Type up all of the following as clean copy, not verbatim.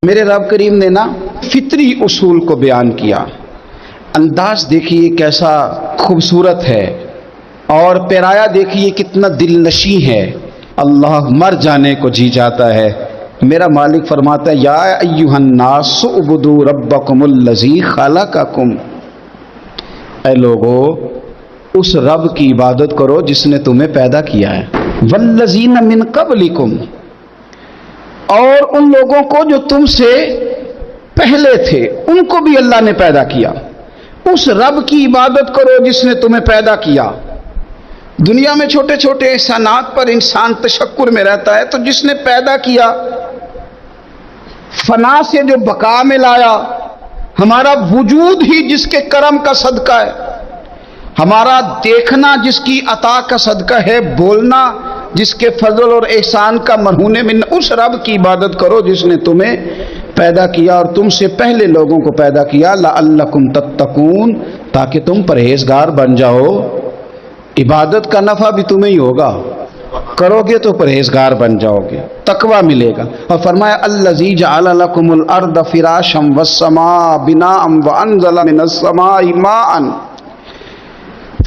میرے رب کریم نے نا فطری اصول کو بیان کیا. انداز دیکھیے کیسا خوبصورت ہے اور پیرایا دیکھیے کتنا دل نشیں ہے. اللہ مر جانے کو جی جاتا ہے. میرا مالک فرماتا ہے یا ایھا الناس اعبدوا ربکم الذی خلقکم، اے لوگو اس رب کی عبادت کرو جس نے تمہیں پیدا کیا ہے. والذین من قبلکم، اور ان لوگوں کو جو تم سے پہلے تھے ان کو بھی اللہ نے پیدا کیا. اس رب کی عبادت کرو جس نے تمہیں پیدا کیا. دنیا میں چھوٹے چھوٹے احسانات پر انسان تشکر میں رہتا ہے، تو جس نے پیدا کیا، فنا سے جو بقا میں لایا، ہمارا وجود ہی جس کے کرم کا صدقہ ہے، ہمارا دیکھنا جس کی عطا کا صدقہ ہے، بولنا جس کے فضل اور احسان کا مرہون من، اس رب کی عبادت کرو جس نے تمہیں پیدا کیا اور تم سے پہلے لوگوں کو پیدا کیا. لعلکم تتقون، تاکہ تم پرہیزگار بن جاؤ. عبادت کا نفع بھی تمہیں ہی ہوگا، کرو گے تو پرہیزگار بن جاؤ گے، تقوی ملے گا. اور فرمایا الذی جعل لکم الارض فراشا والسماء بناء وانزل من السماء ماء،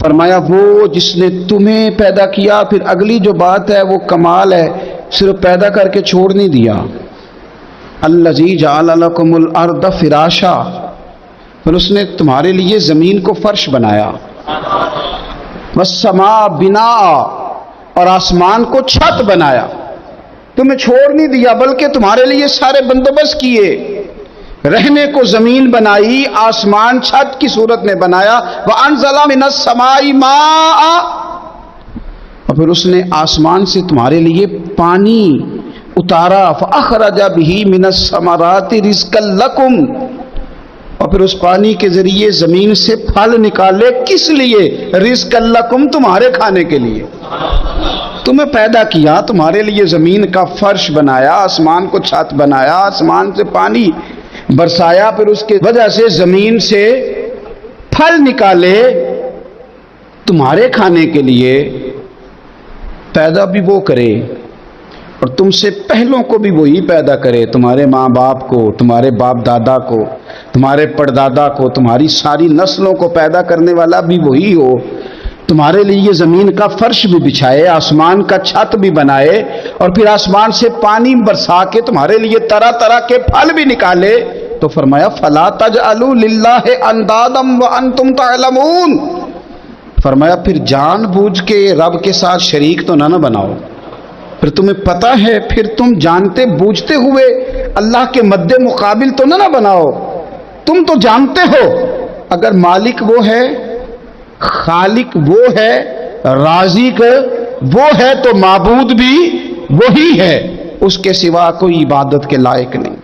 فرمایا وہ جس نے تمہیں پیدا کیا. پھر اگلی جو بات ہے وہ کمال ہے، صرف پیدا کر کے چھوڑ نہیں دیا. الذی جعل لکم الارض فراشا، پھر اس نے تمہارے لیے زمین کو فرش بنایا. والسماء بناء، اور آسمان کو چھت بنایا. تمہیں چھوڑ نہیں دیا بلکہ تمہارے لیے سارے بندوبست کیے. رہنے کو زمین بنائی، آسمان چھت کی صورت میں بنایا. وَأَنزَلَ مِنَ السَّمَاءِ مَاءً، اور پھر اس نے آسمان سے تمہارے لیے پانی اتارا. فَأَخْرَجَ بِهِ مِنَ الثَّمَرَاتِ رِزْقًا لَكُمْ، اور پھر اس پانی کے ذریعے زمین سے پھل نکالے. کس لیے؟ رِزْقًا لَكُمْ، تمہارے کھانے کے لیے. تمہیں پیدا کیا، تمہارے لیے زمین کا فرش بنایا، آسمان کو چھت بنایا، آسمان سے پانی برسایا، پھر اس کی وجہ سے زمین سے پھل نکالے تمہارے کھانے کے لیے. پیدا بھی وہ کرے اور تم سے پہلوں کو بھی وہی پیدا کرے، تمہارے ماں باپ کو، تمہارے باپ دادا کو، تمہارے پردادا کو، تمہاری ساری نسلوں کو پیدا کرنے والا بھی وہی ہو. تمہارے لیے زمین کا فرش بھی بچھائے، آسمان کا چھت بھی بنائے، اور پھر آسمان سے پانی برسا کے تمہارے لیے طرح طرح کے پھل بھی نکالے. تو فرمایا فلا تجعلوا للہ اندادا وانتم تعلمون، فرمایا پھر جان بوجھ کے رب کے ساتھ شریک تو نہ بناؤ. پھر تمہیں پتہ ہے، پھر تم جانتے بوجھتے ہوئے اللہ کے مد مقابل تو نہ بناؤ. تم تو جانتے ہو اگر مالک وہ ہے، خالق وہ ہے، رازق وہ ہے، تو معبود بھی وہی ہے. اس کے سوا کوئی عبادت کے لائق نہیں.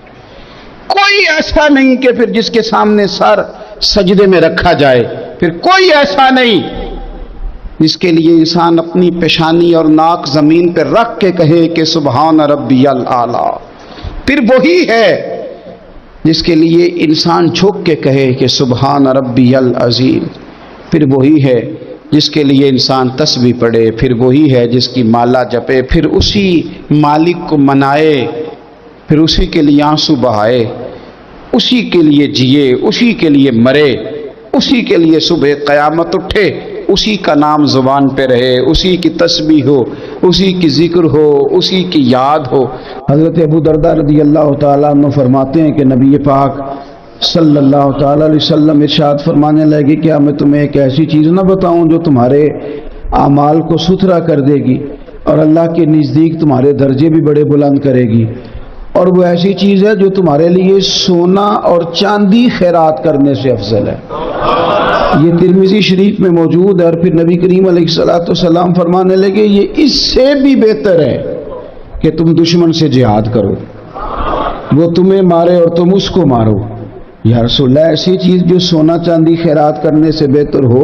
کوئی ایسا نہیں کہ پھر جس کے سامنے سر سجدے میں رکھا جائے. پھر کوئی ایسا نہیں جس کے لیے انسان اپنی پیشانی اور ناک زمین پہ رکھ کے کہے کہ سبحان ربی الاعلیٰ. پھر وہی ہے جس کے لیے انسان جھک کے کہے کہ سبحان ربی العظیم. پھر وہی ہے جس کے لیے انسان تسبیح پڑھے. پھر وہی ہے جس کی مالا جپے. پھر اسی مالک کو منائے، پھر اسی کے لیے آنسو بہائے، اسی کے لیے جیے، اسی کے لیے مرے، اسی کے لیے صبح قیامت اٹھے، اسی کا نام زبان پہ رہے، اسی کی تسبیح ہو، اسی کی ذکر ہو، اسی کی یاد ہو. حضرت ابو درداء رضی اللہ تعالیٰ عنہ فرماتے ہیں کہ نبی پاک صلی اللہ تعالیٰ علیہ وسلم ارشاد فرمانے لگے کیا میں تمہیں ایک ایسی چیز نہ بتاؤں جو تمہارے اعمال کو ستھرا کر دے گی اور اللہ کے نزدیک تمہارے درجے بھی بڑے بلند کرے گی. اور وہ ایسی چیز ہے جو تمہارے لیے سونا اور چاندی خیرات کرنے سے افضل ہے. یہ ترمذی شریف میں موجود ہے. اور پھر نبی کریم علیہ الصلوۃ والسلام فرمانے لگے یہ اس سے بھی بہتر ہے کہ تم دشمن سے جہاد کرو، وہ تمہیں مارے اور تم اس کو مارو. یا رسول اللہ ایسی چیز جو سونا چاندی خیرات کرنے سے بہتر ہو،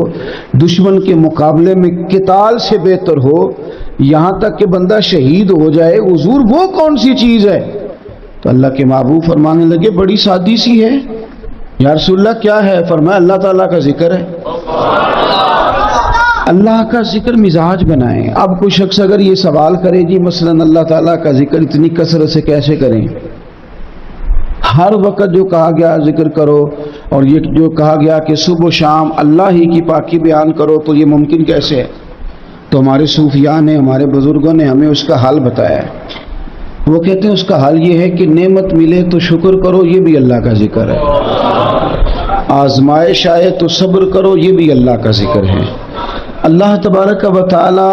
دشمن کے مقابلے میں قتال سے بہتر ہو، یہاں تک کہ بندہ شہید ہو جائے، حضور وہ کون سی چیز ہے؟ تو اللہ کے محبوب فرمانے لگے بڑی سادی سی ہے. یا رسول اللہ کیا ہے؟ فرمایا اللہ تعالیٰ کا ذکر ہے. اللہ کا ذکر مزاج بنائیں. اب کوئی شخص اگر یہ سوال کرے جی مثلا اللہ تعالیٰ کا ذکر اتنی کثرت سے کیسے کریں، ہر وقت جو کہا گیا ذکر کرو، اور یہ جو کہا گیا کہ صبح و شام اللہ ہی کی پاکی بیان کرو، تو یہ ممکن کیسے ہے؟ تو ہمارے صوفیاء نے، ہمارے بزرگوں نے ہمیں اس کا حل بتایا ہے۔ وہ کہتے ہیں اس کا حل یہ ہے کہ نعمت ملے تو شکر کرو، یہ بھی اللہ کا ذکر ہے، آزمائش آئے تو صبر کرو، یہ بھی اللہ کا ذکر ہے۔ اللہ تبارک و تعالی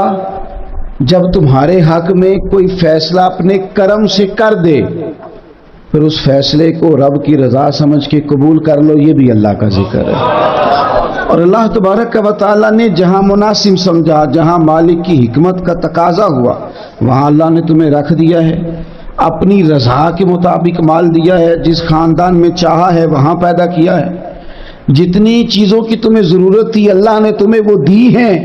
جب تمہارے حق میں کوئی فیصلہ اپنے کرم سے کر دے، پھر اس فیصلے کو رب کی رضا سمجھ کے قبول کر لو، یہ بھی اللہ کا ذکر ہے۔ اور اللہ تبارک و تعالی نے جہاں مناسب سمجھا، جہاں مالک کی حکمت کا تقاضا ہوا، وہاں اللہ نے تمہیں رکھ دیا ہے، اپنی رضا کے مطابق مال دیا ہے، جس خاندان میں چاہا ہے وہاں پیدا کیا ہے، جتنی چیزوں کی تمہیں ضرورت تھی اللہ نے تمہیں وہ دی ہیں،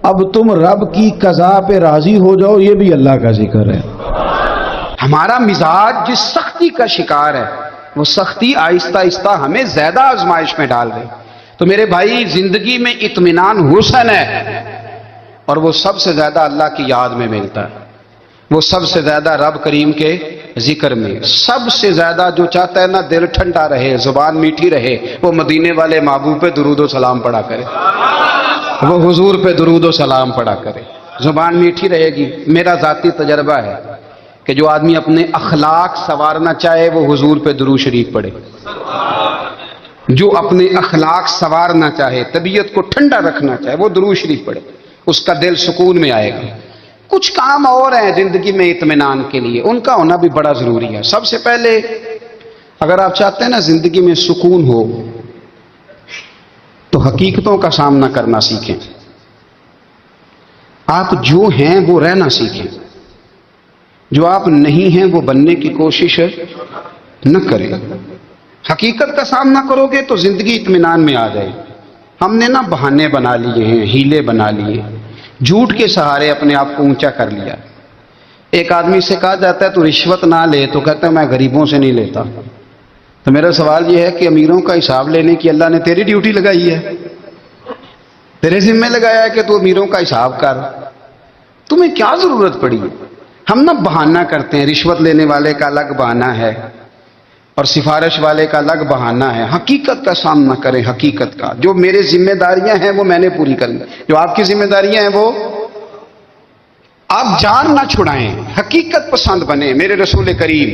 اب تم رب کی قضا پہ راضی ہو جاؤ، یہ بھی اللہ کا ذکر ہے۔ ہمارا مزاج جس سختی کا شکار ہے، وہ سختی آہستہ آہستہ ہمیں زیادہ آزمائش میں ڈال رہی۔ تو میرے بھائی، زندگی میں اطمینان حسن ہے، اور وہ سب سے زیادہ اللہ کی یاد میں ملتا ہے، وہ سب سے زیادہ رب کریم کے ذکر میں، سب سے زیادہ جو چاہتا ہے نا دل ٹھنڈا رہے، زبان میٹھی رہے، وہ مدینے والے محبوب پہ درود و سلام پڑھا کرے، وہ حضور پہ درود و سلام پڑھا کرے، زبان میٹھی رہے گی۔ میرا ذاتی تجربہ ہے کہ جو آدمی اپنے اخلاق سنوارنا چاہے وہ حضور پہ درود شریف پڑھے، جو اپنے اخلاق سنوارنا چاہے، طبیعت کو ٹھنڈا رکھنا چاہے، وہ درود شریف پڑھے، اس کا دل سکون میں آئے گا۔ کچھ کام اور ہیں زندگی میں اطمینان کے لیے، ان کا ہونا بھی بڑا ضروری ہے۔ سب سے پہلے اگر آپ چاہتے ہیں نا زندگی میں سکون ہو، تو حقیقتوں کا سامنا کرنا سیکھیں، آپ جو ہیں وہ رہنا سیکھیں، جو آپ نہیں ہیں وہ بننے کی کوشش نہ کریں۔ حقیقت کا سامنا کرو گے تو زندگی اطمینان میں آ جائے۔ ہم نے نا بہانے بنا لیے ہیں، ہیلے بنا لیے، جھوٹ کے سہارے اپنے آپ کو اونچا کر لیا۔ ایک آدمی سے کہا جاتا ہے تو رشوت نہ لے، تو کہتا ہے میں غریبوں سے نہیں لیتا۔ تو میرا سوال یہ ہے کہ امیروں کا حساب لینے کی اللہ نے تیری ڈیوٹی لگائی ہے، تیرے ذمہ لگایا ہے کہ تو امیروں کا حساب کر، تمہیں کیا ضرورت پڑی؟ ہم نا بہانہ کرتے ہیں، رشوت لینے والے کا الگ بہانہ ہے اور سفارش والے کا الگ بہانہ ہے۔ حقیقت کا سامنا کریں، حقیقت کا، جو میرے ذمہ داریاں ہیں وہ میں نے پوری کرنی، جو آپ کی ذمہ داریاں ہیں وہ آپ جان نہ چھڑائیں، حقیقت پسند بنے میرے رسول کریم۔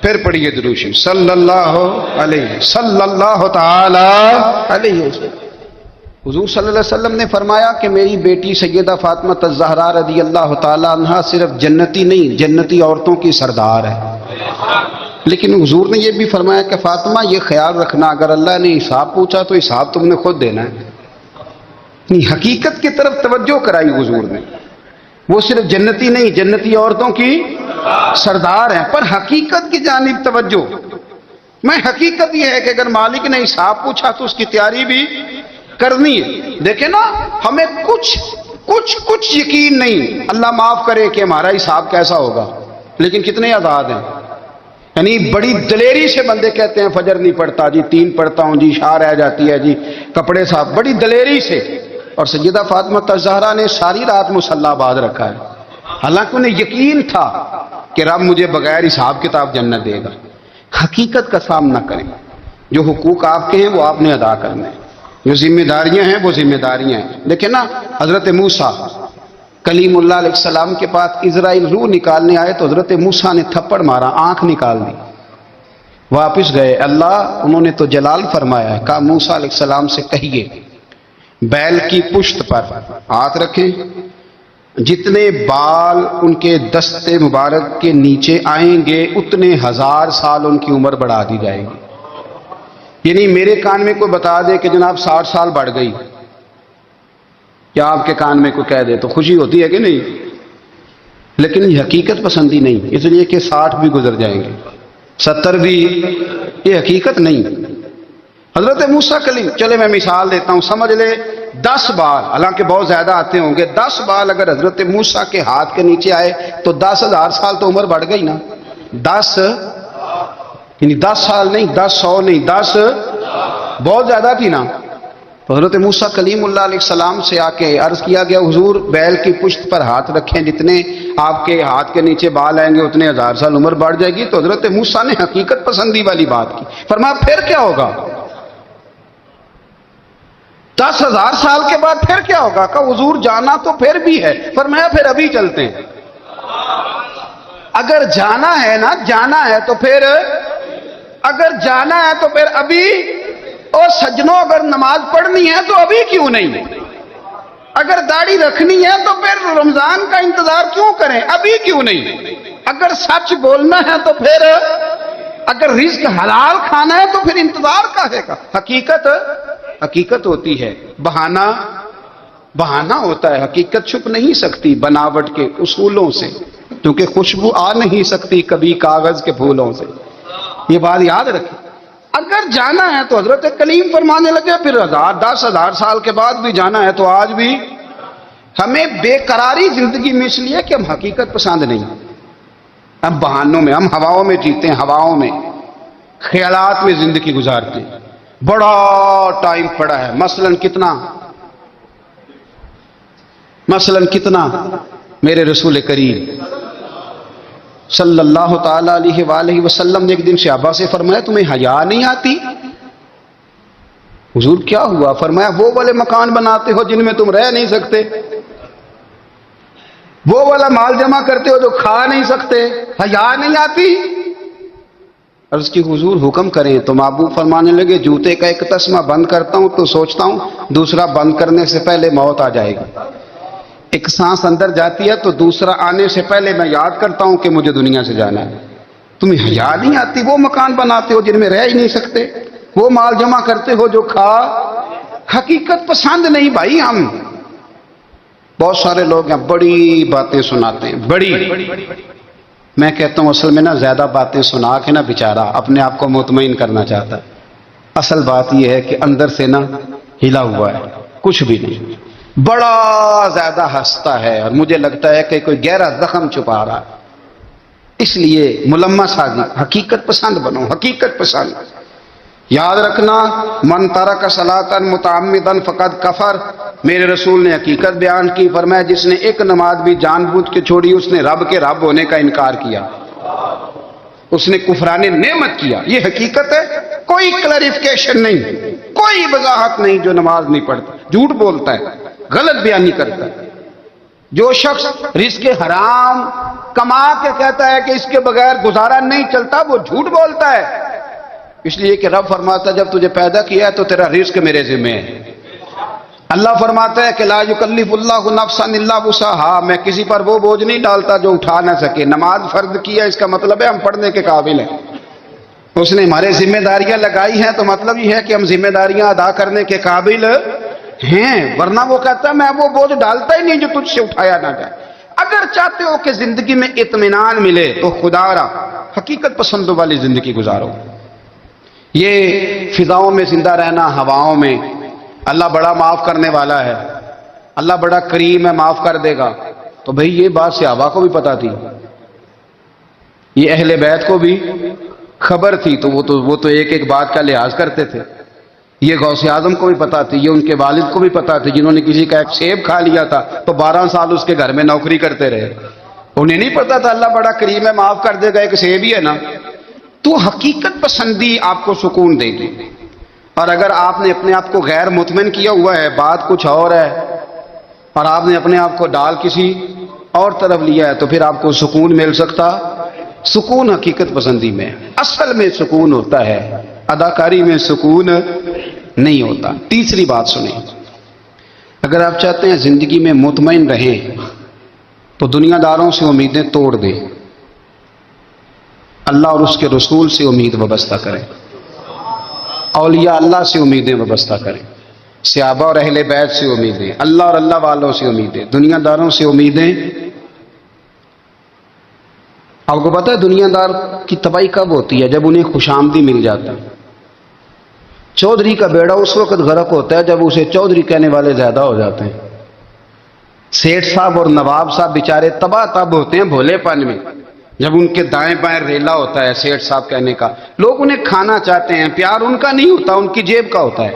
پھر پڑھیے درود شریف صلی اللہ تعالی علیہ وسلم۔ حضور صلی اللہ علیہ وسلم نے فرمایا کہ میری بیٹی سیدہ فاطمہ الزہرا رضی اللہ تعالی عنہا صرف جنتی نہیں، جنتی عورتوں کی سردار ہے۔ لیکن حضور نے یہ بھی فرمایا کہ فاطمہ یہ خیال رکھنا اگر اللہ نے حساب پوچھا تو حساب تم نے خود دینا ہے۔ حقیقت کی طرف توجہ کرائی حضور نے، وہ صرف جنتی نہیں، جنتی عورتوں کی سردار ہیں، پر حقیقت کی جانب توجہ۔ میں حقیقت یہ ہے کہ اگر مالک نے حساب پوچھا تو اس کی تیاری بھی کرنی ہے۔ دیکھیں نا، ہمیں کچھ یقین نہیں، اللہ معاف کرے کہ ہمارا حساب کیسا ہوگا، لیکن کتنے آزاد ہیں۔ یعنی بڑی دلیری سے بندے کہتے ہیں فجر نہیں پڑھتا جی، 3 پڑھتا ہوں جی، شاہ رہ جاتی ہے جی، کپڑے صاف، بڑی دلیری سے۔ اور سیدہ فاطمہ الزہرا نے ساری رات مصلی باز رکھا ہے، حالانکہ انہیں یقین تھا کہ رب مجھے بغیر حساب کتاب جنت دے گا۔ حقیقت کا سامنا کریں، جو حقوق آپ کے ہیں وہ آپ نے ادا کرنے ہیں، جو ذمہ داریاں ہیں وہ ذمہ داریاں ہیں۔ دیکھیں نا، حضرت موسیٰ کلیم اللہ علیہ السلام کے پاس اسرائیل روح نکالنے آئے تو حضرت موسیٰ نے تھپڑ مارا، آنکھ نکال دی، واپس گئے۔ اللہ انہوں نے تو جلال فرمایا ہے، کہا موسیٰ علیہ السلام سے کہیے بیل کی پشت پر ہاتھ رکھیں، جتنے بال ان کے دستے مبارک کے نیچے آئیں گے اتنے 1000 سال ان کی عمر بڑھا دی جائے گی۔ یعنی میرے کان میں کوئی بتا دے کہ جناب 60 سال بڑھ گئی، یا آپ کے کان میں کوئی کہہ دے تو خوشی ہوتی ہے کہ نہیں؟ لیکن یہ حقیقت پسندی نہیں، اس لیے کہ 60 بھی گزر جائیں گے، 70 بھی، یہ حقیقت نہیں۔ حضرت موسیٰ کلیم، چلے میں مثال دیتا ہوں، سمجھ لے 10 بال، حالانکہ بہت زیادہ آتے ہوں گے، 10 بال اگر حضرت موسیٰ کے ہاتھ کے نیچے آئے تو 10,000 سال تو عمر بڑھ گئی نا۔ 10 یعنی 10 سال نہیں، 10 100 نہیں، 10 بہت زیادہ تھی نا۔ حضرت موسیٰ کلیم اللہ علیہ السلام سے آ کے عرض کیا گیا حضور بیل کی پشت پر ہاتھ رکھیں، جتنے آپ کے ہاتھ کے نیچے بال آئیں گے اتنے 1000 سال عمر بڑھ جائے گی۔ تو حضرت موسیٰ نے حقیقت پسندی والی بات کی، فرمایا پھر کیا ہوگا؟ 10,000 سال کے بعد پھر کیا ہوگا؟ کہ حضور جانا تو پھر بھی ہے، فرمایا پھر ابھی چلتے ہیں۔ اگر جانا ہے نا، جانا ہے تو پھر، اگر جانا ہے تو پھر ابھی۔ اور سجنوں اگر نماز پڑھنی ہے تو ابھی کیوں نہیں؟ اگر داڑھی رکھنی ہے تو پھر رمضان کا انتظار کیوں کریں؟ ابھی کیوں نہیں؟ اگر سچ بولنا ہے تو پھر، اگر رزق حلال کھانا ہے تو پھر انتظار کاہے کا؟ حقیقت ہوتی ہے، بہانہ ہوتا ہے، حقیقت چھپ نہیں سکتی بناوٹ کے اصولوں سے، کیونکہ خوشبو آ نہیں سکتی کبھی کاغذ کے پھولوں سے۔ یہ بات یاد رکھیں، اگر جانا ہے تو حضرت کلیم فرمانے لگے پھر 10,000 سال کے بعد بھی جانا ہے تو آج بھی۔ ہمیں بے قراری زندگی میں اس لیے کہ ہم حقیقت پسند نہیں، ہم بہانوں میں، ہم ہواؤں میں جیتے ہیں، ہواؤں میں، خیالات میں زندگی گزارتے ہیں۔ بڑا ٹائم پڑا ہے، مثلاً کتنا میرے رسول کریم صلی اللہ تعالی علیہ وآلہ وسلم نے ایک دن صحابہ سے فرمایا تمہیں حیا نہیں آتی؟ حضور کیا ہوا؟ فرمایا وہ والے مکان بناتے ہو جن میں تم رہ نہیں سکتے، وہ والا مال جمع کرتے ہو جو کھا نہیں سکتے، حیا نہیں آتی؟ عرض کی حضور حکم کریں تو محبوب فرمانے لگے جوتے کا ایک تسمہ بند کرتا ہوں تو سوچتا ہوں دوسرا بند کرنے سے پہلے موت آ جائے گی، ایک سانس اندر جاتی ہے تو دوسرا آنے سے پہلے میں یاد کرتا ہوں کہ مجھے دنیا سے جانا ہے۔ تمہیں حیا نہیں آتی؟ وہ مکان بناتے ہو جن میں رہ ہی نہیں سکتے، وہ مال جمع کرتے ہو جو کھا۔ حقیقت پسند نہیں بھائی ہم۔ بہت سارے لوگ ہیں بڑی باتیں سناتے ہیں، بڑی، میں کہتا ہوں اصل میں نا زیادہ باتیں سنا کے نا بیچارہ اپنے آپ کو مطمئن کرنا چاہتا ہے، اصل بات یہ ہے کہ اندر سے نا ہلا ہوا ہے، کچھ بھی نہیں، بڑا زیادہ ہنستا ہے اور مجھے لگتا ہے کہ کوئی گہرا زخم چھپا رہا ہے۔ اس لیے ملمہ سازی، حقیقت پسند بنو، حقیقت پسند۔ یاد رکھنا من ترک صلاۃ متعمدا فقد کفر، میرے رسول نے حقیقت بیان کی، فرمایا جس نے ایک نماز بھی جان بوجھ کے چھوڑی اس نے رب کے رب ہونے کا انکار کیا، اس نے کفران نعمت کیا۔ یہ حقیقت ہے، کوئی کلیریفیکیشن نہیں، کوئی وضاحت نہیں۔ جو نماز نہیں پڑھتا، جھوٹ بولتا ہے، غلط بیانی کرتا ہے، جو شخص رزق حرام کما کے کہتا ہے کہ اس کے بغیر گزارا نہیں چلتا، وہ جھوٹ بولتا ہے، اس لیے کہ رب فرماتا ہے جب تجھے پیدا کیا ہے تو تیرا رزق میرے ذمہ ہے۔ اللہ فرماتا ہے کہ لا یکلف اللہ نفسا الا وسعها، میں کسی پر وہ بوجھ نہیں ڈالتا جو اٹھا نہ سکے۔ نماز فرض کیا اس کا مطلب ہے ہم پڑھنے کے قابل ہیں، اس نے ہمارے ذمہ داریاں لگائی ہیں تو مطلب یہ ہے کہ ہم ذمہ داریاں ادا کرنے کے قابل ہیں، ورنہ وہ کہتا ہے میں وہ بوجھ ڈالتا ہی نہیں جو تجھ سے اٹھایا نہ جائے۔ اگر چاہتے ہو کہ زندگی میں اطمینان ملے تو خدا را حقیقت پسندوں والی زندگی گزارو۔ یہ فضاؤں میں زندہ رہنا، ہواؤں میں، اللہ بڑا معاف کرنے والا ہے، اللہ بڑا کریم ہے، معاف کر دے گا، تو بھئی یہ بات صحابہ کو بھی پتا تھی، یہ اہل بیت کو بھی خبر تھی، تو وہ تو ایک ایک بات کا لحاظ کرتے تھے۔ یہ غوث اعظم کو بھی پتا تھی، یہ ان کے والد کو بھی پتا تھی، جنہوں نے کسی کا ایک سیب کھا لیا تھا تو 12 سال اس کے گھر میں نوکری کرتے رہے، انہیں نہیں پتا تھا اللہ بڑا کریم ہے، معاف کر دے گا، ایک سیب ہی ہے نا۔ تو حقیقت پسندی آپ کو سکون دے گی، اور اگر آپ نے اپنے آپ کو غیر مطمئن کیا ہوا ہے، بات کچھ اور ہے، اور آپ نے اپنے آپ کو ڈال کسی اور طرف لیا ہے، تو پھر آپ کو سکون مل سکتا؟ سکون حقیقت پسندی میں، اصل میں سکون ہوتا ہے، اداکاری میں سکون نہیں ہوتا۔ تیسری بات سنیں، اگر آپ چاہتے ہیں زندگی میں مطمئن رہیں تو دنیا داروں سے امیدیں توڑ دیں، اللہ اور اس کے رسول سے امید وابستہ کریں، اولیاء اللہ سے امیدیں وابستہ کریں، صحابہ اور اہل بیت سے امیدیں، اللہ اور اللہ والوں سے امیدیں، دنیا داروں سے امیدیں۔ آپ کو پتہ ہے دنیا دار کی تباہی کب ہوتی ہے؟ جب انہیں خوش آمدی مل جاتا ہے۔ چودھری کا بیڑا اس وقت غرق ہوتا ہے جب اسے چودھری کہنے والے زیادہ ہو جاتے ہیں۔ سیٹھ صاحب اور نواب صاحب بیچارے تباہ تب ہوتے ہیں بھولے پن میں، جب ان کے دائیں بائیں ریلا ہوتا ہے سیٹھ صاحب کہنے کا، لوگ انہیں کھانا چاہتے ہیں، پیار ان کا نہیں ہوتا، ان کی جیب کا ہوتا ہے۔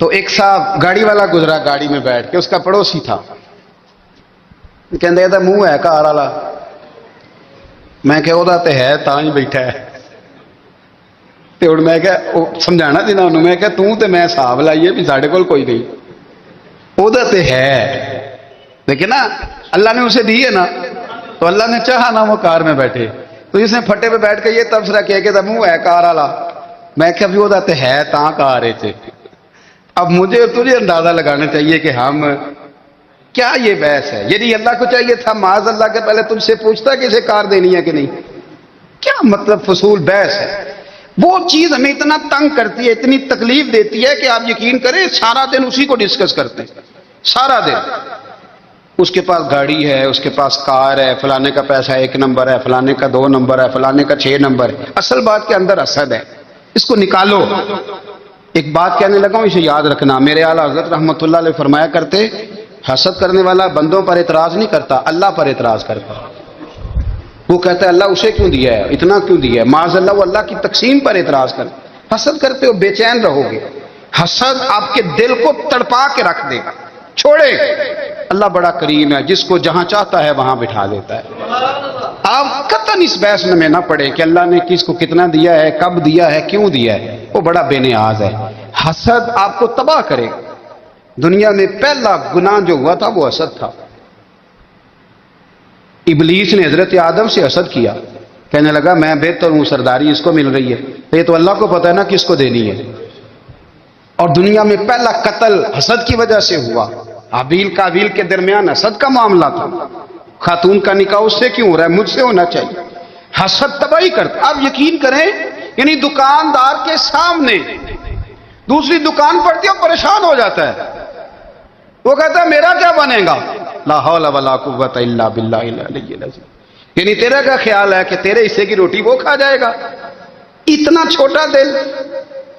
تو ایک صاحب گاڑی والا گزرا گاڑی میں بیٹھ کے، اس کا پڑوسی تھا، کہندے منہ ہے کار والا، میں کہ وہ تے ہے تاں ہی بیٹھا ہے، تے ہن میں کہ سمجھانا دینا انہوں، میں کہ توں تے میں حساب لائیے بھی ساڈے کول کوئی نہیں، وہ تے ہے لیکن نا اللہ نے اسے دی ہے نا، تو اللہ نے چاہا نا وہ کار میں بیٹھے، تو اس نے پھٹے پہ بیٹھ کے یہ تبصرہ کیا کہ منہ ہے کار والا، میں کہ ابھی وہ تے ہے تاں کار ہے۔ اب مجھے اور تجھے اندازہ لگانا چاہیے کہ ہم کیا یہ بحث ہے، یعنی اللہ کو چاہیے تھا معاذ اللہ کے پہلے تجھ سے پوچھتا کہ اسے کار دینی ہے کہ نہیں، کیا مطلب فضول بحث ہے۔ وہ چیز ہمیں اتنا تنگ کرتی ہے، اتنی تکلیف دیتی ہے کہ آپ یقین کریں سارا دن اسی کو ڈسکس کرتے ہیں، سارا دن اس کے پاس گاڑی ہے، اس کے پاس کار ہے، فلانے کا پیسہ 1 نمبر ہے، فلانے کا 2 نمبر ہے، فلانے کا 6 نمبر ہے، اصل بات کے اندر حسد ہے، اس کو نکالو۔ ایک بات کہنے لگا ہوں، اسے یاد رکھنا، میرے اعلیٰ حضرت رحمۃ اللہ علیہ فرمایا کرتے، حسد کرنے والا بندوں پر اعتراض نہیں کرتا، اللہ پر اعتراض کرتا۔ وہ کہتا ہے اللہ اسے کیوں دیا ہے، اتنا کیوں دیا ہے، معاذ اللہ وہ اللہ کی تقسیم پر اعتراض کرتا۔ حسد کرتے ہو بے چین رہو گے، حسد آپ کے دل کو تڑپا کے رکھ دے گا، چھوڑے۔ اللہ بڑا کریم ہے، جس کو جہاں چاہتا ہے وہاں بٹھا دیتا ہے۔ آپ قطعاً اس بحث میں نہ پڑے کہ اللہ نے کس کو کتنا دیا ہے، کب دیا ہے، کیوں دیا ہے، وہ بڑا بے نیاز ہے۔ حسد آپ کو تباہ کرے گا۔ دنیا میں پہلا گناہ جو ہوا تھا وہ حسد تھا۔ ابلیس نے حضرت آدم سے حسد کیا، کہنے لگا میں بہتر ہوں، سرداری اس کو مل رہی ہے، یہ تو اللہ کو پتہ ہے نا کس کو دینی ہے۔ اور دنیا میں پہلا قتل حسد کی وجہ سے ہوا، حابیل قابیل کے درمیان حسد کا معاملہ تھا، خاتون کا نکاح اس سے کیوں ہو رہا ہے، مجھ سے ہونا چاہیے۔ حسد تباہی کرتا۔ آپ یقین کریں، یعنی دکاندار کے سامنے دوسری دکان پڑتی ہے اور پریشان ہو جاتا ہے، وہ کہتا ہے میرا کیا بنے گا، لا حول ولا قوت الا باللہ العلی العظیم، یعنی تیرا کیا خیال ہے کہ تیرے حصے کی روٹی وہ کھا جائے گا، اتنا چھوٹا دل،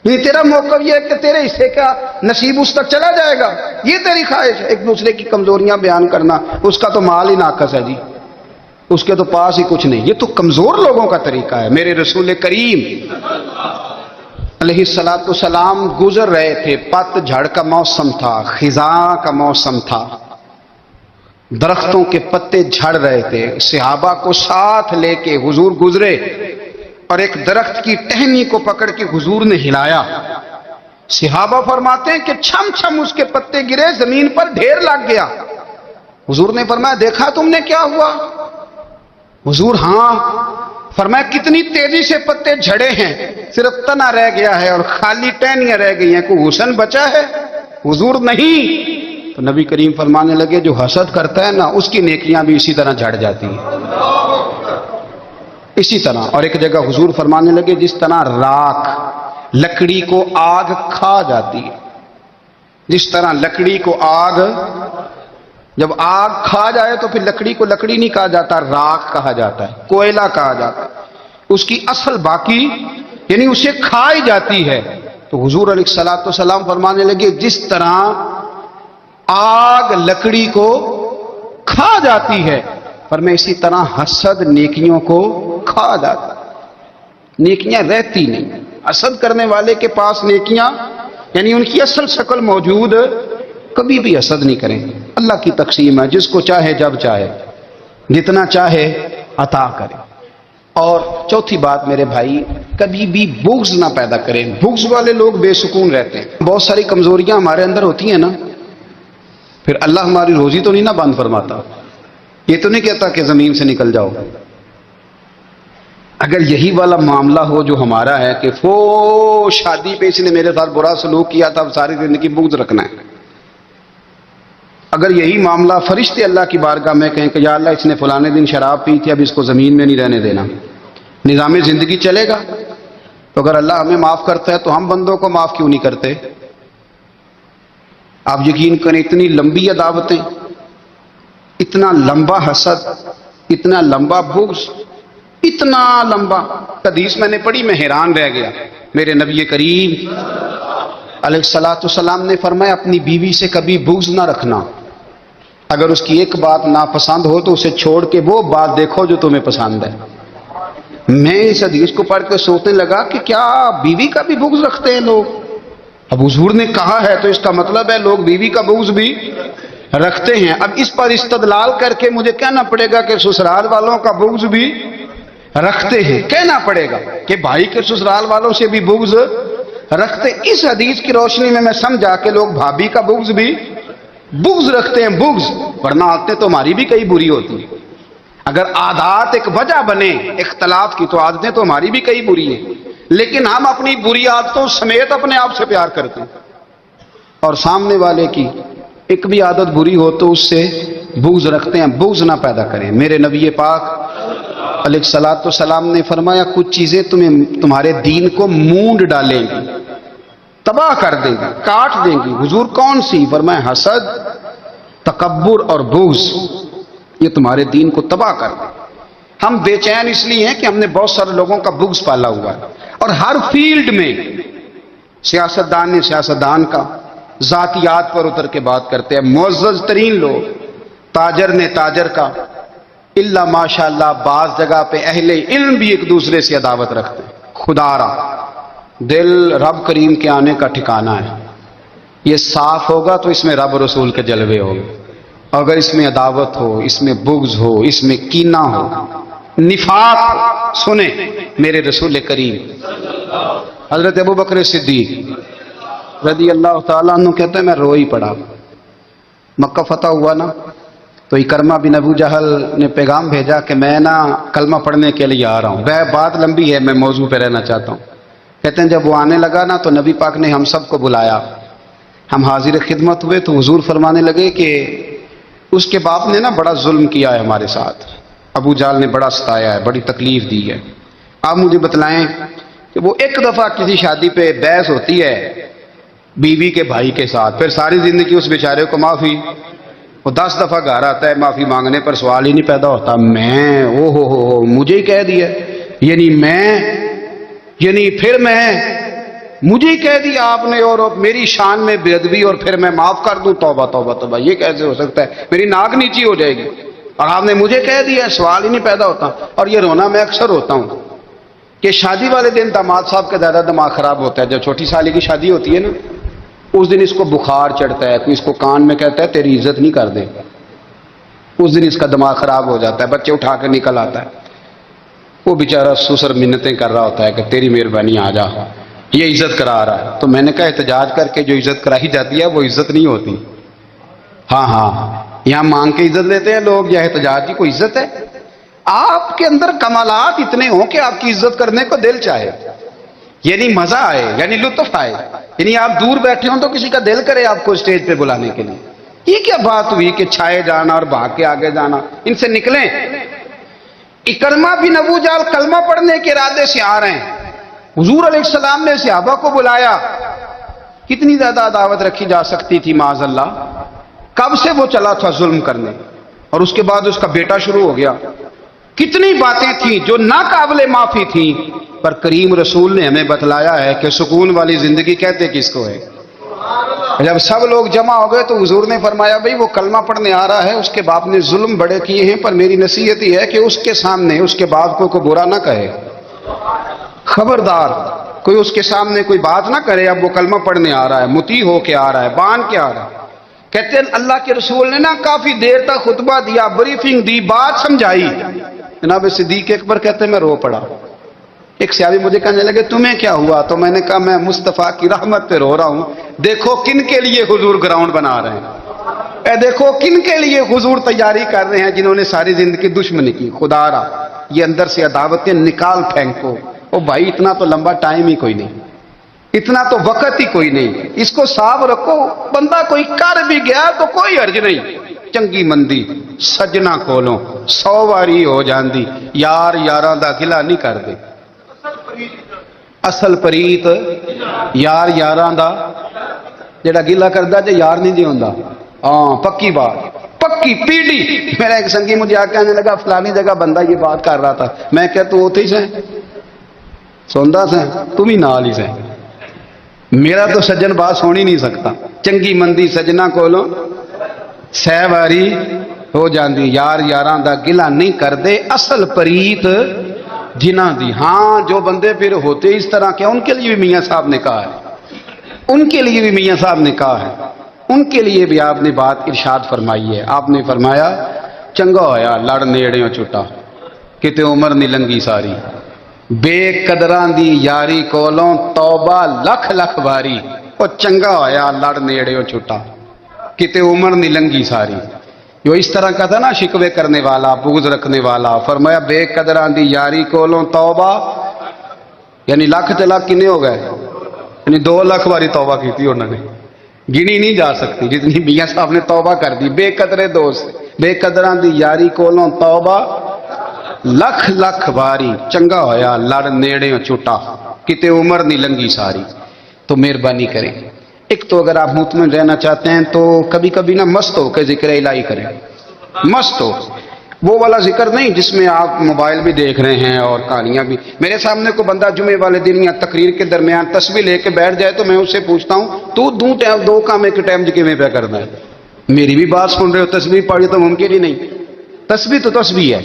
یعنی تیرا موقف یہ ہے کہ تیرے حصے کا نصیب اس تک چلا جائے گا، یہ تیری خواہش ہے۔ ایک دوسرے کی کمزوریاں بیان کرنا، اس کا تو مال ہی ناقص ہے جی، اس کے تو پاس ہی کچھ نہیں، یہ تو کمزور لوگوں کا طریقہ ہے۔ میرے رسول کریم علیہ الصلوۃ والسلام گزر رہے تھے، پت جھڑ کا موسم تھا، خزاں کا موسم تھا، درختوں کے پتے جھڑ رہے تھے، صحابہ کو ساتھ لے کے حضور گزرے اور ایک درخت کی ٹہنی کو پکڑ کے حضور نے ہلایا۔ صحابہ فرماتے ہیں کہ چھم چھم اس کے پتے گرے، زمین پر ڈھیر لگ گیا۔ حضور نے فرمایا دیکھا تم نے کیا ہوا؟ حضور ہاں۔ فرمایا کتنی تیزی سے پتے جھڑے ہیں، صرف تنا رہ گیا ہے اور خالی ٹہنیاں رہ گئی ہیں، کوئی حسن بچا ہے؟ حضور نہیں۔ تو نبی کریم فرمانے لگے جو حسد کرتا ہے نا اس کی نیکیاں بھی اسی طرح جھڑ جاتی ہیں، اسی طرح۔ اور ایک جگہ حضور فرمانے لگے جس طرح راکھ لکڑی کو آگ کھا جاتی ہے، جس طرح لکڑی کو آگ، جب آگ کھا جائے تو پھر لکڑی کو لکڑی نہیں کہا جاتا، راکھ کہا جاتا ہے، کوئلہ کہا جاتا ہے، اس کی اصل باقی یعنی اسے کھائی جاتی ہے۔ تو حضور علیہ الصلوۃ والسلام فرمانے لگے جس طرح آگ لکڑی کو کھا جاتی ہے، پر میں اسی طرح حسد نیکیوں کو کھا جاتا ہے، نیکیاں رہتی نہیں۔ حسد کرنے والے کے پاس نیکیاں یعنی ان کی اصل شکل موجود، کبھی بھی حسد نہیں کریں۔ اللہ کی تقسیم ہے، جس کو چاہے جب چاہے جتنا چاہے عطا کرے۔ اور چوتھی بات میرے بھائی، کبھی بھی بغض نہ پیدا کریں، بغض والے لوگ بے سکون رہتے ہیں۔ بہت ساری کمزوریاں ہمارے اندر ہوتی ہیں نا، پھر اللہ ہماری روزی تو نہیں نہ بند فرماتا، یہ تو نہیں کہتا کہ زمین سے نکل جاؤ۔ اگر یہی والا معاملہ ہو جو ہمارا ہے کہ شادی پہ اس نے میرے ساتھ برا سلوک کیا تھا، اب ساری زندگی بغض رکھنا ہے، اگر یہی معاملہ فرشتے اللہ کی بارگاہ میں کہیں کہ یا اللہ اس نے فلانے دن شراب پی تھی، اب اس کو زمین میں نہیں رہنے دینا، نظام زندگی چلے گا؟ تو اگر اللہ ہمیں معاف کرتا ہے تو ہم بندوں کو معاف کیوں نہیں کرتے؟ آپ یقین کریں اتنی لمبی عداوتیں، اتنا لمبا حسد، اتنا لمبا بغض، اتنا لمبا۔ حدیث میں نے پڑھی، میں حیران رہ گیا۔ میرے نبی کریم علیہ الصلوۃ والسلام نے فرمایا اپنی بیوی سے کبھی بغض نہ رکھنا، اگر اس کی ایک بات ناپسند ہو تو اسے چھوڑ کے وہ بات دیکھو جو تمہیں پسند ہے۔ میں اس حدیث کو پڑھ کے سوچنے لگا کہ کیا بیوی کا بھی بغض رکھتے ہیں لوگ؟ اب حضور نے کہا ہے تو اس کا مطلب ہے لوگ بیوی کا بغض بھی رکھتے ہیں. اب اس پر استدلال کر کے مجھے کہنا پڑے گا کہ سسرال والوں کا بغض بھی رکھتے ہیں. کہنا پڑے گا کہ بھائی کے سسرال والوں سے بھی بغض رکھتے. اس حدیث کی روشنی میں سمجھا کہ لوگ بھابھی کا بغض بھی رکھتے ہیں. بغض ورنہ عادتیں تو ہماری بھی کئی بری ہوتی ہیں. اگر عادات ایک وجہ بنے اختلاف کی تو عادتیں تو ہماری بھی کئی بری ہیں. لیکن ہم اپنی بری عادتوں سمیت اپنے آپ سے پیار کرتے ہیں اور سامنے والے کی ایک بھی عادت بری ہو تو اس سے بغض رکھتے ہیں. بغض نہ پیدا کریں. میرے نبی پاک علیہ الصلوۃ والسلام نے فرمایا کچھ چیزیں تمہارے دین کو مونڈ ڈالیں گی, تباہ کر دیں گی, کاٹ دیں گی. حضور کون سی؟ فرمایا حسد, تکبر اور بغض. یہ تمہارے دین کو تباہ کر دیں. ہم بے چین اس لیے ہیں کہ ہم نے بہت سارے لوگوں کا بغض پالا ہوا ہے اور ہر فیلڈ میں سیاستدان نے سیاستدان کا, ذاتیات پر اتر کے بات کرتے ہیں. معزز ترین لوگ, تاجر نے تاجر کا, الا ماشاءاللہ بعض جگہ پہ اہل علم بھی ایک دوسرے سے عداوت رکھتے ہیں. خدا را دل رب کریم کے آنے کا ٹھکانہ ہے. یہ صاف ہوگا تو اس میں رب رسول کے جلوے ہوں گے. اگر اس میں عداوت ہو, اس میں بغض ہو, اس میں کینہ ہو, نفاق, سنیں میرے رسول کریم حضرت ابو بکر صدیق رضی اللہ تعالیٰ عنہ کہتے ہیں میں رو ہی پڑا. مکہ فتح ہوا نا تو اکرمہ بن ابو جہل نے پیغام بھیجا کہ میں نا کلمہ پڑھنے کے لیے آ رہا ہوں. بات لمبی ہے, میں موضوع پہ رہنا چاہتا ہوں. کہتے ہیں جب وہ آنے لگا نا تو نبی پاک نے ہم سب کو بلایا. ہم حاضر خدمت ہوئے تو حضور فرمانے لگے کہ اس کے باپ نے نا بڑا ظلم کیا ہے ہمارے ساتھ. ابو جہل نے بڑا ستایا ہے, بڑی تکلیف دی ہے. آپ مجھے بتلائیں کہ وہ ایک دفعہ کسی شادی پہ بحث ہوتی ہے بیوی کے بھائی کے ساتھ, پھر ساری زندگی اس بیچارے کو معافی. وہ 10 دفعہ گھر آتا ہے معافی مانگنے پر سوال ہی نہیں پیدا ہوتا میں او ہو مجھے ہی کہہ دیا, یعنی پھر میں مجھے ہی کہہ دیا آپ نے اور میری شان میں بے ادبی اور پھر میں معاف کر دوں. توبہ توبہ توبہ, یہ کیسے ہو سکتا ہے؟ میری ناک نیچی ہو جائے گی اور آپ نے مجھے کہہ دیا, سوال ہی نہیں پیدا ہوتا. اور یہ رونا میں اکثر ہوتا ہوں کہ شادی والے دن داماد صاحب کا زیادہ دماغ خراب ہوتا ہے. جب چھوٹی سالی کی شادی ہوتی ہے نا اس دن اس کو بخار چڑھتا ہے, کوئی اس کو کان میں کہتا ہے تیری عزت نہیں کر دے. اس دن اس کا دماغ خراب ہو جاتا ہے, بچے اٹھا کے نکل آتا ہے. وہ بیچارہ سسر منتیں کر رہا ہوتا ہے کہ تیری مہربانی آ جا, یہ عزت کرا رہا ہے. تو میں نے کہا احتجاج کر کے جو عزت کرائی جاتی ہے وہ عزت نہیں ہوتی. ہاں یہاں مانگ کے عزت لیتے ہیں لوگ, یا احتجاج کی کوئی عزت ہے؟ آپ کے اندر کمالات اتنے ہوں کہ آپ کی عزت کرنے کو دل چاہے, یعنی مزہ آئے, یعنی لطف آئے, یعنی آپ دور بیٹھے ہوں تو کسی کا دل کرے آپ کو اسٹیج پہ بلانے کے لیے. یہ کیا بات ہوئی کہ چھائے جانا اور بھاگ کے آگے جانا؟ ان سے نکلیں. اکرمہ بن ابو جہل کلمہ پڑھنے کے ارادے سے آ رہے ہیں. حضور علیہ السلام نے صحابہ کو بلایا. کتنی زیادہ عداوت رکھی جا سکتی تھی معاذ اللہ. کب سے وہ چلا تھا ظلم کرنے, اور اس کے بعد اس کا بیٹا شروع ہو گیا. کتنی باتیں تھیں جو ناقابل معافی تھیں, پر کریم رسول نے ہمیں بتلایا ہے کہ سکون والی زندگی کہتے کس کو ہے. جب سب لوگ جمع ہو گئے تو حضور نے فرمایا بھئی وہ کلمہ پڑھنے آ رہا ہے, اس کے باپ نے ظلم بڑے کیے ہیں, پر میری نصیحت یہ ہے کہ اس کے سامنے اس کے باپ کو برا نہ کہے. خبردار کوئی اس کے سامنے کوئی بات نہ کرے. اب وہ کلمہ پڑھنے آ رہا ہے, مطیع ہو کے آ رہا ہے, بان کے آ رہا ہے. کہتے ہیں اللہ کے رسول نے نا کافی دیر تک خطبہ دیا, بریفنگ دی, بات سمجھائی. جناب صدیق اکبر کہتے ہیں میں رو پڑا. ایک صحابی مجھے کہنے لگے تمہیں کیا ہوا؟ تو میں نے کہا میں مصطفیٰ کی رحمت پہ رو رہا ہوں. دیکھو کن کے لیے حضور گراؤنڈ بنا رہے ہیں, دیکھو کن کے لیے حضور تیاری کر رہے ہیں جنہوں نے ساری زندگی دشمنی کی. خدا را یہ اندر سے عداوتیں نکال پھینکو. او بھائی اتنا تو لمبا ٹائم ہی کوئی نہیں, اتنا تو وقت ہی کوئی نہیں, اس کو صاف رکھو. بندہ کوئی کر بھی گیا تو کوئی حرج نہیں. چنگی مندی سجنا کولوں 100 واری ہو جاندی, یار یاراں دا گلا نہیں کر دے. اصل پریت یار یاراں دا جڑا گلا کردا جے یار نہیں دی ہوندا. ہاں پکی بات, پکی پیڑی. میرا ایک سنگی مجھے آ کے کہنے لگا فلانی جگہ بندہ یہ بات کر رہا تھا. میں کہ تو اوتھے ہی سے سوندا سے, تم ہی نال ہی سے. میرا تو سجن بات سن ہی نہیں سکتا. چنگی مندی سجنا کولوں 100 واری ہو جاندی, یار یاراں دا گلا نہیں کر دے. اصل پریت جنہ دی. ہاں جو بندے پھر ہوتے اس طرح کے ان کے لیے بھی میاں صاحب نے کہا ہے ان کے لیے بھی میاں صاحب نے کہا ہے، ان کے لیے بھی آپ نے بات ارشاد فرمائی ہے. آپ نے فرمایا چنگا ہویا لڑ نیڑیوں چھٹا کتے عمر نہیں لنگی ساری، بے قدراں دی یاری کولوں توبہ لکھ لکھ باری. اور چنگا ہویا لڑ نیڑیوں چھٹا کتے عمر نہیں لنگی ساری. جو اس طرح کا تھا نا شکوے کرنے والا، بغض رکھنے والا، فرمایا بے قدراں دی یاری کولوں توبہ، یعنی لاکھ تے لاکھ کنے ہو گئے، یعنی 2 لاکھ باری توبہ کی تھی انہوں نے، گنی نہیں جا سکتی جتنی میاں صاحب نے توبہ کر دی. بے قدرے دوست، بے قدراں دی یاری کولوں توبہ لکھ لکھ باری، چنگا ہویا لڑ نیڑیوں چھٹا کتے عمر نہیں لنگی ساری. تو مہربانی کریں، ایک تو اگر آپ مطمئن رہنا چاہتے ہیں تو کبھی کبھی نا مست ہو کے ذکر الہی کریں. مست ہو، وہ والا ذکر نہیں جس میں آپ موبائل بھی دیکھ رہے ہیں اور کہانیاں بھی. میرے سامنے کو بندہ جمعے والے دن یا تقریر کے درمیان تسبیح لے کے بیٹھ جائے تو میں اس سے پوچھتا ہوں تو دو کام ایک ٹائم میں پہ کرنا ہے. میری بھی بات سن رہے ہو، تسبیح پڑھی تو ممکن ہی نہیں. تسبیح تو تسبیح ہے،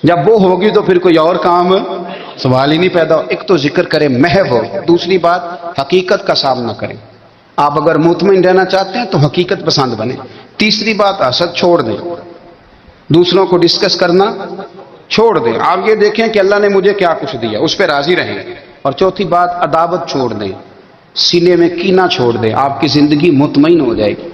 جب وہ ہوگی تو پھر کوئی اور کام سوال ہی نہیں پیدا ہو. ایک تو ذکر کرے محو ہو، دوسری بات حقیقت کا سامنا کریں. آپ اگر مطمئن رہنا چاہتے ہیں تو حقیقت پسند بنیں. تیسری بات حسد چھوڑ دیں، دوسروں کو ڈسکس کرنا چھوڑ دیں. آپ یہ دیکھیں کہ اللہ نے مجھے کیا کچھ دیا، اس پہ راضی رہیں. اور چوتھی بات عداوت چھوڑ دیں، سینے میں کینہ چھوڑ دیں، آپ کی زندگی مطمئن ہو جائے گی.